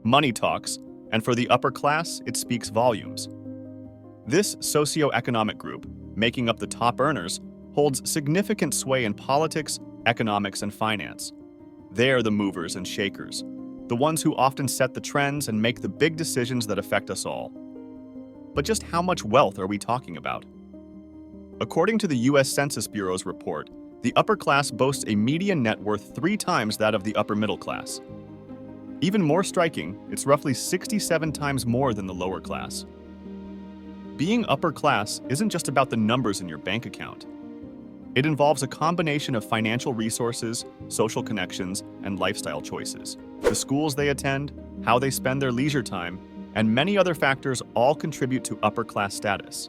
Money talks, and for the upper class, it speaks volumes. This socio-economic group, making up the top earners, holds significant sway in politics, economics, and finance. They're the movers and shakers, the ones who often set the trends and make the big decisions that affect us all. But just how much wealth are we talking about? According to the U.S. Census Bureau's report, the upper class boasts a median net worth 3 times that of the upper middle class. Even more striking, it's roughly 67 times more than the lower class. Being upper class isn't just about the numbers in your bank account. It involves a combination of financial resources, social connections, and lifestyle choices. The schools they attend, how they spend their leisure time, and many other factors all contribute to upper class status.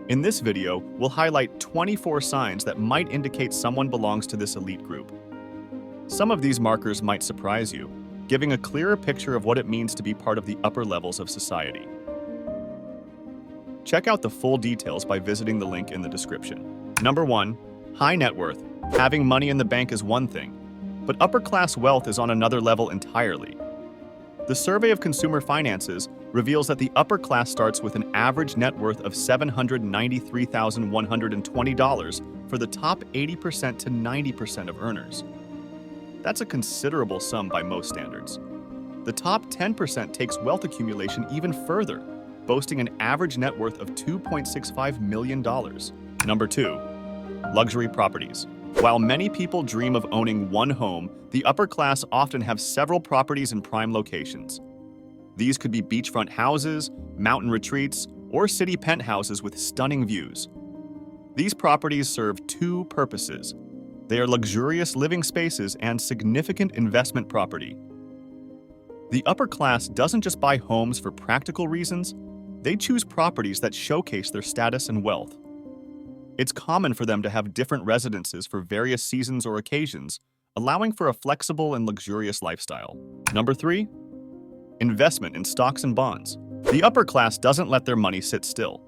In this video, we'll highlight 24 signs that might indicate someone belongs to this elite group. Some of these markers might surprise you, giving a clearer picture of what it means to be part of the upper levels of society. Check out the full details by visiting the link in the description. Number 1. High net worth. Having money in the bank is one thing, but upper class wealth is on another level entirely. The Survey of Consumer Finances reveals that the upper class starts with an average net worth of $793,120 for the top 80% to 90% of earners. That's a considerable sum by most standards. The top 10% takes wealth accumulation even further, boasting an average net worth of $2.65 million. Number 2. Luxury properties. While many people dream of owning one home, the upper class often have several properties in prime locations. These could be beachfront houses, mountain retreats, or city penthouses with stunning views. These properties serve 2 purposes. They are luxurious living spaces and significant investment property. The upper class doesn't just buy homes for practical reasons, they choose properties that showcase their status and wealth. It's common for them to have different residences for various seasons or occasions, allowing for a flexible and luxurious lifestyle. Number 3. Investment in stocks and bonds. The upper class doesn't let their money sit still.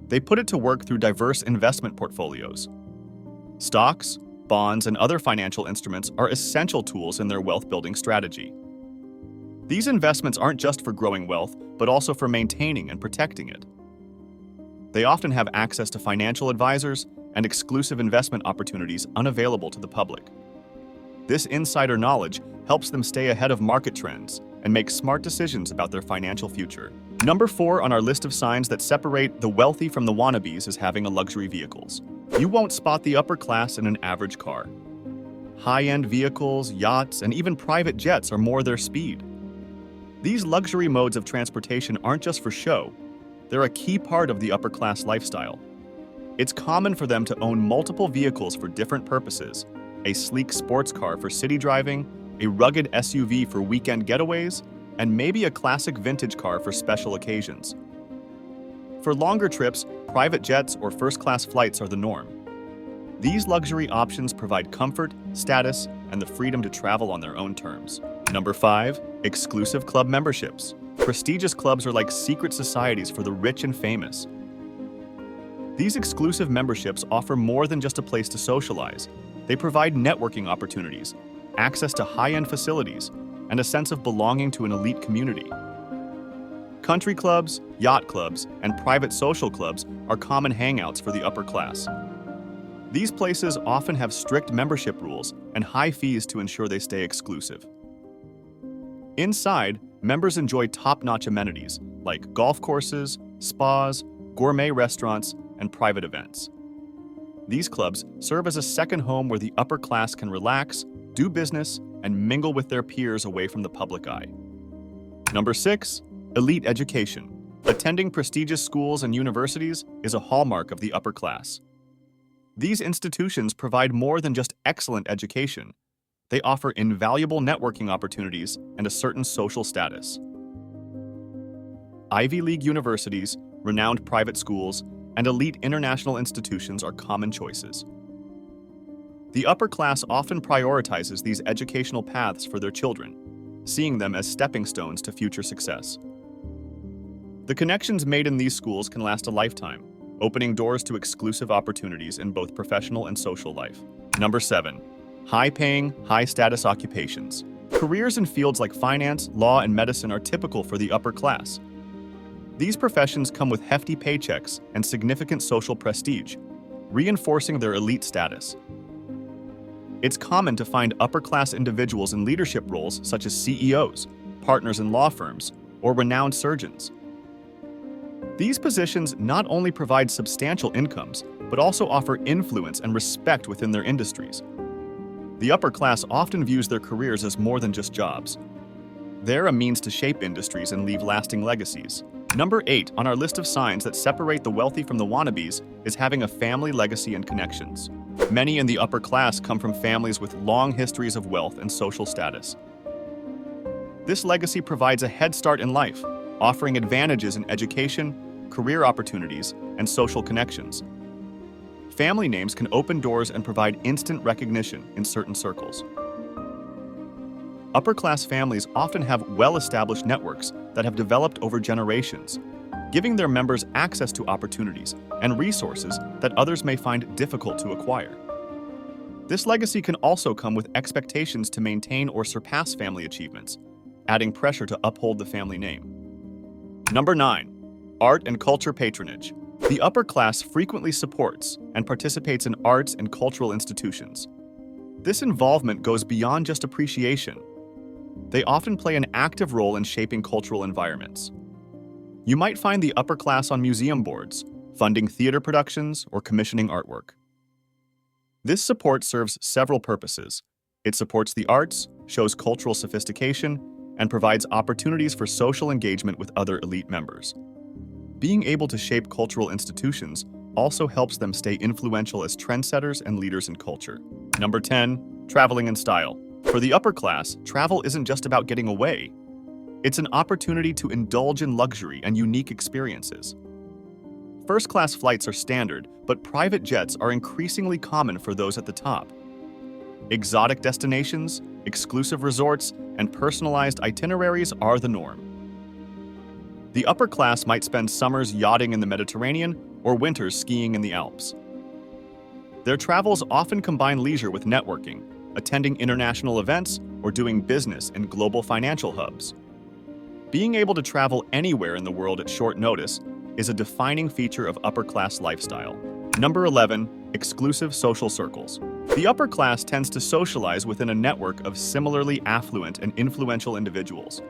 They put it to work through diverse investment portfolios. Stocks, bonds, and other financial instruments are essential tools in their wealth-building strategy. These investments aren't just for growing wealth, but also for maintaining and protecting it. They often have access to financial advisors and exclusive investment opportunities unavailable to the public. This insider knowledge helps them stay ahead of market trends and make smart decisions about their financial future. Number 4 on our list of signs that separate the wealthy from the wannabes is having a luxury vehicles. You won't spot the upper class in an average car. High-end vehicles, yachts, and even private jets are more their speed. These luxury modes of transportation aren't just for show, they're a key part of the upper class lifestyle. It's common for them to own multiple vehicles for different purposes, a sleek sports car for city driving, a rugged SUV for weekend getaways, and maybe a classic vintage car for special occasions. For longer trips, private jets or first-class flights are the norm. These luxury options provide comfort, status, and the freedom to travel on their own terms. Number 5. Exclusive club memberships. Prestigious clubs are like secret societies for the rich and famous. These exclusive memberships offer more than just a place to socialize. They provide networking opportunities, access to high-end facilities, and a sense of belonging to an elite community. Country clubs, yacht clubs, and private social clubs are common hangouts for the upper class. These places often have strict membership rules and high fees to ensure they stay exclusive. Inside, members enjoy top-notch amenities like golf courses, spas, gourmet restaurants, and private events. These clubs serve as a second home where the upper class can relax, do business, and mingle with their peers away from the public eye. Number 6. Elite education. Attending prestigious schools and universities is a hallmark of the upper class. These institutions provide more than just excellent education. They offer invaluable networking opportunities and a certain social status. Ivy League universities, renowned private schools, and elite international institutions are common choices. The upper class often prioritizes these educational paths for their children, seeing them as stepping stones to future success. The connections made in these schools can last a lifetime, opening doors to exclusive opportunities in both professional and social life. Number 7. High-paying, high-status occupations. Careers in fields like finance, law, and medicine are typical for the upper class. These professions come with hefty paychecks and significant social prestige, reinforcing their elite status. It's common to find upper-class individuals in leadership roles such as CEOs, partners in law firms, or renowned surgeons. These positions not only provide substantial incomes, but also offer influence and respect within their industries. The upper class often views their careers as more than just jobs. They're a means to shape industries and leave lasting legacies. Number 8 on our list of signs that separate the wealthy from the wannabes is having a family legacy and connections. Many in the upper class come from families with long histories of wealth and social status. This legacy provides a head start in life, offering advantages in education, career opportunities, and social connections. Family names can open doors and provide instant recognition in certain circles. Upper-class families often have well-established networks that have developed over generations, giving their members access to opportunities and resources that others may find difficult to acquire. This legacy can also come with expectations to maintain or surpass family achievements, adding pressure to uphold the family name. Number 9. Art and culture patronage. The upper class frequently supports and participates in arts and cultural institutions. This involvement goes beyond just appreciation. They often play an active role in shaping cultural environments. You might find the upper class on museum boards, funding theater productions or commissioning artwork. This support serves several purposes. It supports the arts, shows cultural sophistication, and provides opportunities for social engagement with other elite members. Being able to shape cultural institutions also helps them stay influential as trendsetters and leaders in culture. Number 10. Traveling in style. For the upper class, travel isn't just about getting away. It's an opportunity to indulge in luxury and unique experiences. First-class flights are standard, but private jets are increasingly common for those at the top. Exotic destinations, exclusive resorts, and personalized itineraries are the norm. The upper class might spend summers yachting in the Mediterranean or winters skiing in the Alps. Their travels often combine leisure with networking, attending international events, or doing business in global financial hubs. Being able to travel anywhere in the world at short notice is a defining feature of upper-class lifestyle. Number 11. Exclusive social circles. The upper class tends to socialize within a network of similarly affluent and influential individuals.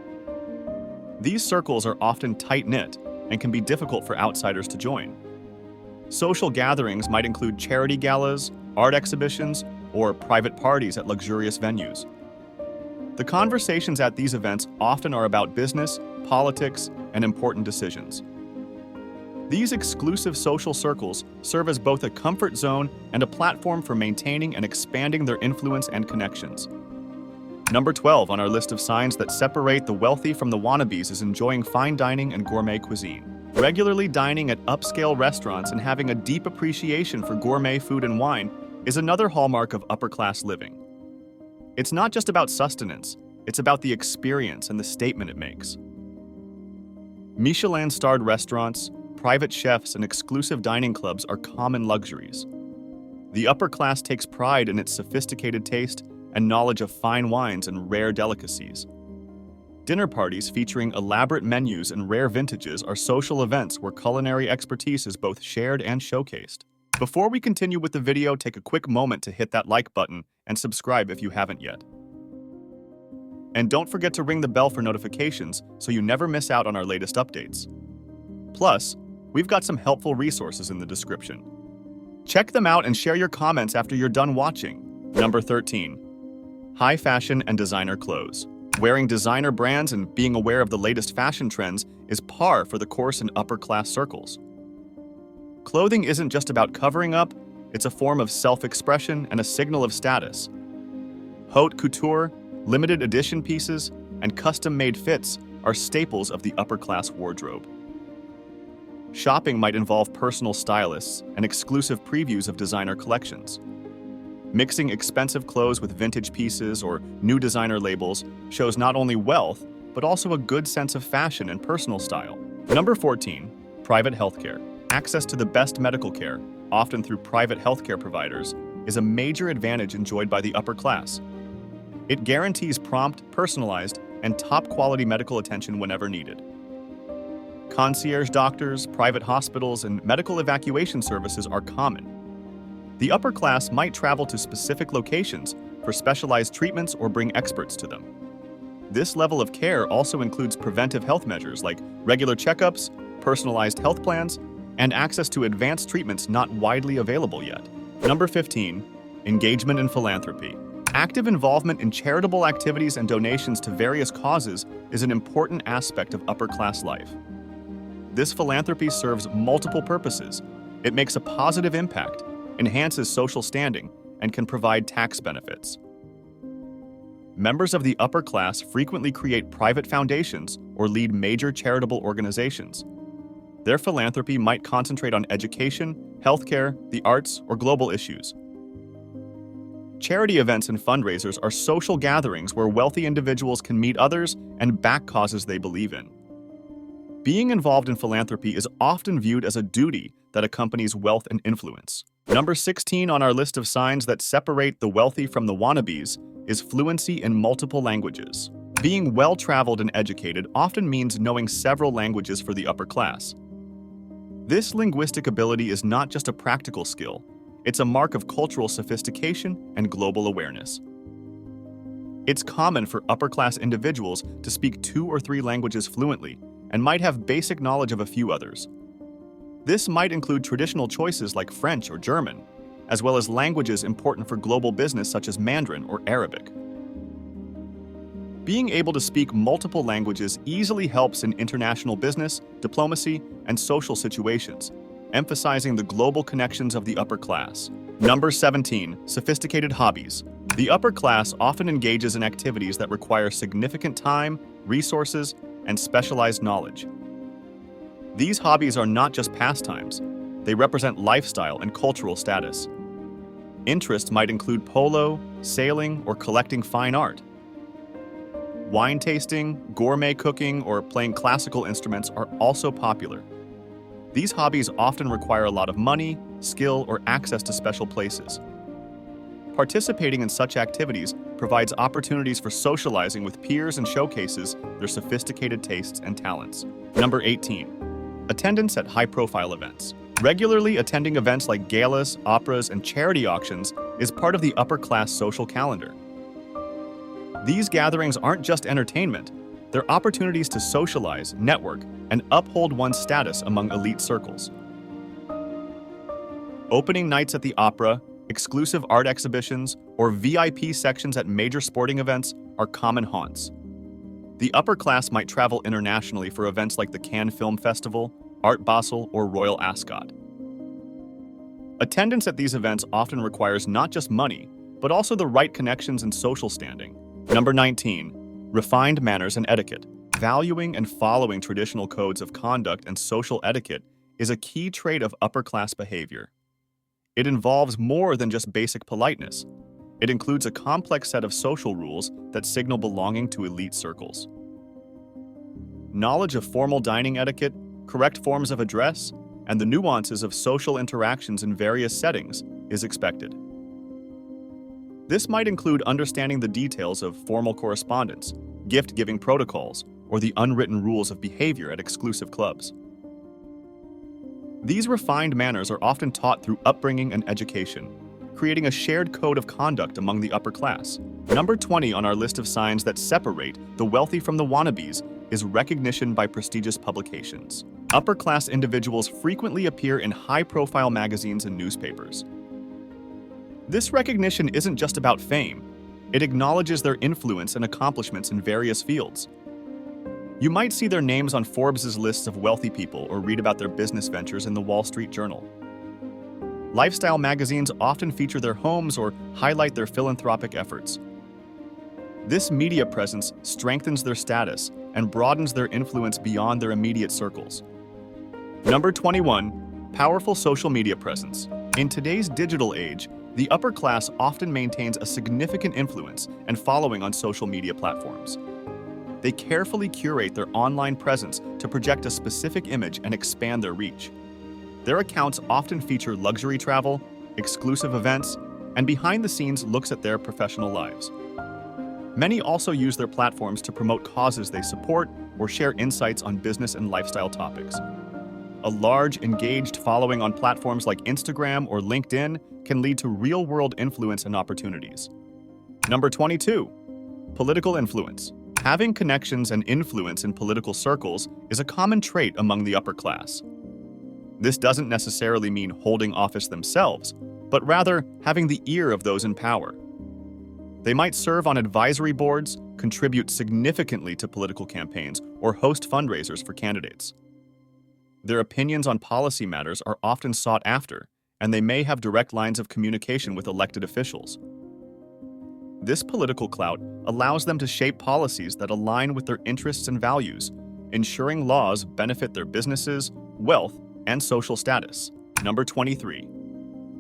These circles are often tight-knit and can be difficult for outsiders to join. Social gatherings might include charity galas, art exhibitions, or private parties at luxurious venues. The conversations at these events often are about business, politics, and important decisions. These exclusive social circles serve as both a comfort zone and a platform for maintaining and expanding their influence and connections. Number 12 on our list of signs that separate the wealthy from the wannabes is enjoying fine dining and gourmet cuisine. Regularly dining at upscale restaurants and having a deep appreciation for gourmet food and wine is another hallmark of upper-class living. It's not just about sustenance, it's about the experience and the statement it makes. Michelin-starred restaurants, private chefs, and exclusive dining clubs are common luxuries. The upper class takes pride in its sophisticated taste and knowledge of fine wines and rare delicacies. Dinner parties featuring elaborate menus and rare vintages are social events where culinary expertise is both shared and showcased. Before we continue with the video, take a quick moment to hit that like button and subscribe if you haven't yet. And don't forget to ring the bell for notifications so you never miss out on our latest updates. Plus, we've got some helpful resources in the description. Check them out and share your comments after you're done watching. Number 13. High fashion and designer clothes. Wearing designer brands and being aware of the latest fashion trends is par for the course in upper-class circles. Clothing isn't just about covering up, it's a form of self-expression and a signal of status. Haute couture, limited edition pieces, and custom-made fits are staples of the upper-class wardrobe. Shopping might involve personal stylists and exclusive previews of designer collections. Mixing expensive clothes with vintage pieces or new designer labels shows not only wealth, but also a good sense of fashion and personal style. Number 14. Private healthcare. Access to the best medical care, often through private healthcare providers, is a major advantage enjoyed by the upper class. It guarantees prompt, personalized, and top-quality medical attention whenever needed. Concierge doctors, private hospitals, and medical evacuation services are common. The upper class might travel to specific locations for specialized treatments or bring experts to them. This level of care also includes preventive health measures like regular checkups, personalized health plans, and access to advanced treatments not widely available yet. Number 15, engagement in philanthropy. Active involvement in charitable activities and donations to various causes is an important aspect of upper-class life. This philanthropy serves multiple purposes. It makes a positive impact, enhances social standing, and can provide tax benefits. Members of the upper class frequently create private foundations or lead major charitable organizations. Their philanthropy might concentrate on education, healthcare, the arts, or global issues. Charity events and fundraisers are social gatherings where wealthy individuals can meet others and back causes they believe in. Being involved in philanthropy is often viewed as a duty that accompanies wealth and influence. Number 16 on our list of signs that separate the wealthy from the wannabes is fluency in multiple languages. Being well-traveled and educated often means knowing several languages for the upper class. This linguistic ability is not just a practical skill, it's a mark of cultural sophistication and global awareness. It's common for upper-class individuals to speak 2 or 3 languages fluently and might have basic knowledge of a few others. This might include traditional choices like French or German, as well as languages important for global business such as Mandarin or Arabic. Being able to speak multiple languages easily helps in international business, diplomacy, and social situations, emphasizing the global connections of the upper class. Number 17, sophisticated hobbies. The upper class often engages in activities that require significant time, resources, and specialized knowledge. These hobbies are not just pastimes, they represent lifestyle and cultural status. Interests might include polo, sailing, or collecting fine art. Wine tasting, gourmet cooking, or playing classical instruments are also popular. These hobbies often require a lot of money, skill, or access to special places. Participating in such activities provides opportunities for socializing with peers and showcases their sophisticated tastes and talents. Number 18, attendance at high-profile events. Regularly attending events like galas, operas, and charity auctions is part of the upper-class social calendar. These gatherings aren't just entertainment, they're opportunities to socialize, network, and uphold one's status among elite circles. Opening nights at the opera, exclusive art exhibitions, or VIP sections at major sporting events are common haunts. The upper class might travel internationally for events like the Cannes Film Festival, Art Basel, or Royal Ascot. Attendance at these events often requires not just money, but also the right connections and social standing. Number 19, refined manners and etiquette. Valuing and following traditional codes of conduct and social etiquette is a key trait of upper-class behavior. It involves more than just basic politeness. It includes a complex set of social rules that signal belonging to elite circles. Knowledge of formal dining etiquette, correct forms of address, and the nuances of social interactions in various settings is expected. This might include understanding the details of formal correspondence, gift-giving protocols, or the unwritten rules of behavior at exclusive clubs. These refined manners are often taught through upbringing and education, creating a shared code of conduct among the upper class. Number 20 on our list of signs that separate the wealthy from the wannabes is recognition by prestigious publications. Upper-class individuals frequently appear in high-profile magazines and newspapers. This recognition isn't just about fame. It acknowledges their influence and accomplishments in various fields. You might see their names on Forbes' lists of wealthy people or read about their business ventures in the Wall Street Journal. Lifestyle magazines often feature their homes or highlight their philanthropic efforts. This media presence strengthens their status and broadens their influence beyond their immediate circles. Number 21, powerful social media presence. In today's digital age, the upper class often maintains a significant influence and following on social media platforms. They carefully curate their online presence to project a specific image and expand their reach. Their accounts often feature luxury travel, exclusive events, and behind-the-scenes looks at their professional lives. Many also use their platforms to promote causes they support or share insights on business and lifestyle topics. A large, engaged following on platforms like Instagram or LinkedIn can lead to real-world influence and opportunities. Number 22. Political influence. Having connections and influence in political circles is a common trait among the upper class. This doesn't necessarily mean holding office themselves, but rather having the ear of those in power. They might serve on advisory boards, contribute significantly to political campaigns, or host fundraisers for candidates. Their opinions on policy matters are often sought after, and they may have direct lines of communication with elected officials. This political clout allows them to shape policies that align with their interests and values, ensuring laws benefit their businesses, wealth, and social status. Number 23.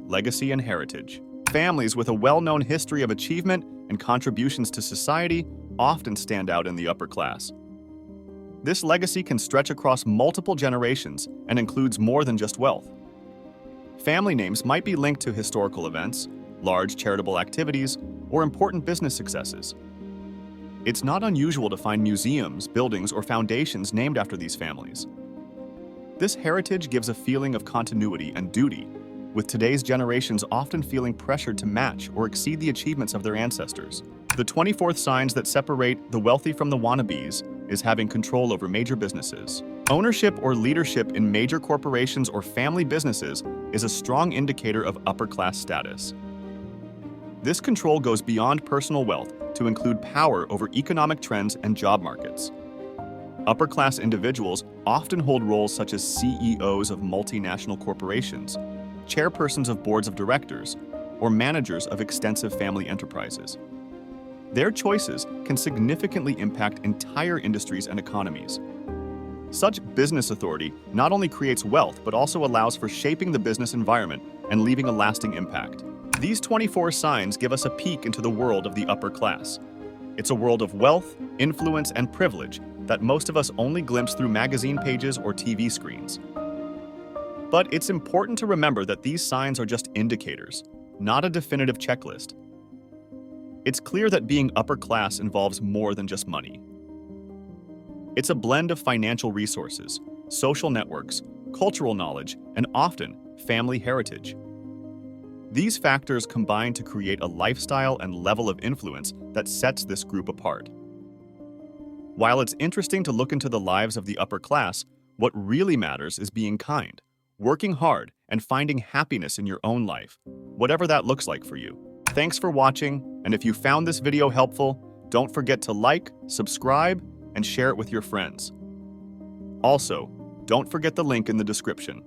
Legacy and heritage. Families with a well-known history of achievement and contributions to society often stand out in the upper class. This legacy can stretch across multiple generations and includes more than just wealth. Family names might be linked to historical events, large charitable activities, or important business successes. It's not unusual to find museums, buildings, or foundations named after these families. This heritage gives a feeling of continuity and duty, with today's generations often feeling pressured to match or exceed the achievements of their ancestors. The 24th signs that separate the wealthy from the wannabes is having control over major businesses. Ownership or leadership in major corporations or family businesses is a strong indicator of upper-class status. This control goes beyond personal wealth to include power over economic trends and job markets. Upper-class individuals often hold roles such as CEOs of multinational corporations, chairpersons of boards of directors, or managers of extensive family enterprises. Their choices can significantly impact entire industries and economies. Such business authority not only creates wealth, but also allows for shaping the business environment and leaving a lasting impact. These 24 signs give us a peek into the world of the upper class. It's a world of wealth, influence, and privilege that most of us only glimpse through magazine pages or TV screens. But it's important to remember that these signs are just indicators, not a definitive checklist. It's clear that being upper class involves more than just money. It's a blend of financial resources, social networks, cultural knowledge, and often family heritage. These factors combine to create a lifestyle and level of influence that sets this group apart. While it's interesting to look into the lives of the upper class, what really matters is being kind, working hard, and finding happiness in your own life, whatever that looks like for you. Thanks for watching, and if you found this video helpful, don't forget to like, subscribe, and share it with your friends. Also, don't forget the link in the description.